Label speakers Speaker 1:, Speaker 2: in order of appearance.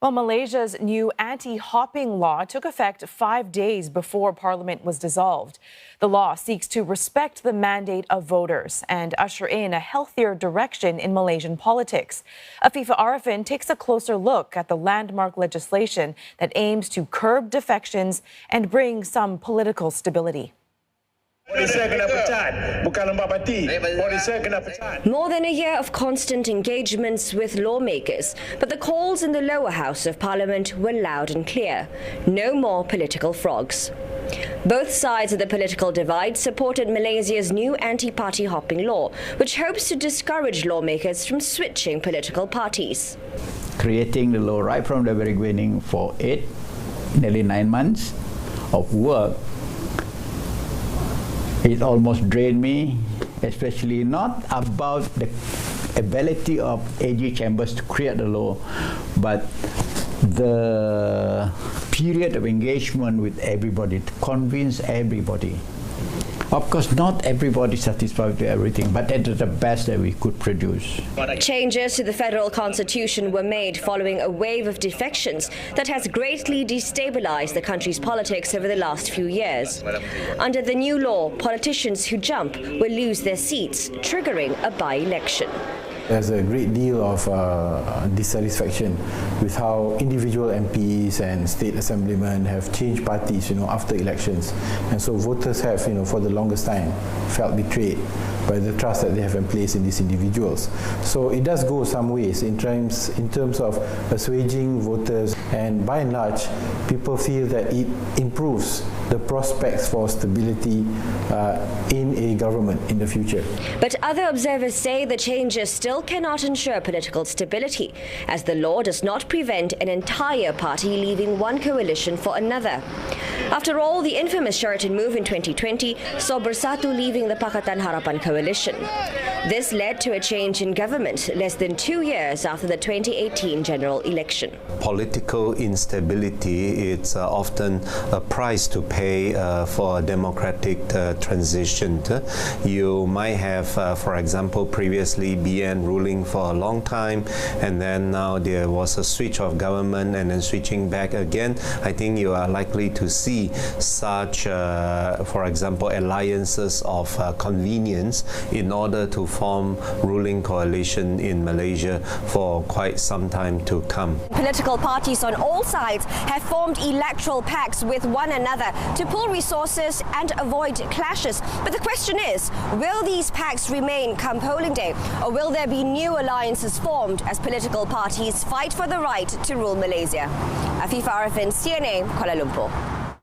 Speaker 1: Well, Malaysia's new anti-hopping law took effect 5 days before Parliament was dissolved. The law seeks to respect the mandate of voters and usher in a healthier direction in Malaysian politics. Afifah Ariffin takes a closer look at the landmark legislation that aims to curb defections and bring some political stability.
Speaker 2: More than a year of constant engagements with lawmakers, but the calls in the lower house of Parliament were loud and clear. No more political frogs. Both sides of the political divide supported Malaysia's new anti-party hopping law, which hopes to discourage lawmakers from switching political parties.
Speaker 3: Creating the law right from the very beginning for nearly 9 months of work, it almost drained me, especially not about the ability of AG chambers to create the law, but the period of engagement with everybody to convince everybody. Of course, not everybody is satisfied with everything, but that is the best that we could produce.
Speaker 2: Changes to the federal constitution were made following a wave of defections that has greatly destabilized the country's politics over the last few years. Under the new law, politicians who jump will lose their seats, triggering a by-election.
Speaker 4: There's a great deal of dissatisfaction with how individual MPs and state assemblymen have changed parties, after elections, and so voters have, for the longest time, felt betrayed by the trust that they have placed in these individuals. So it does go some ways in terms of assuaging voters, and by and large, people feel that it improves the prospects for stability in a government in the future.
Speaker 2: But other observers say the changes still cannot ensure political stability, as the law does not prevent an entire party leaving one coalition for another. After all, the infamous Sheraton move in 2020 saw Bersatu leaving the Pakatan Harapan coalition. This led to a change in government less than 2 years after the 2018 general election.
Speaker 5: Political instability is often a price to pay for a democratic transition. You might have, for example, previously BN ruling for a long time, and then now there was a switch of government and then switching back again. I think you are likely to see such, for example, alliances of convenience in order to form ruling coalition in Malaysia for quite some time to come.
Speaker 2: Political parties on all sides have formed electoral pacts with one another to pool resources and avoid clashes. But the question is, will these pacts remain come polling day, or will there be new alliances formed as political parties fight for the right to rule Malaysia? Afifah Ariffin, CNA, Kuala Lumpur.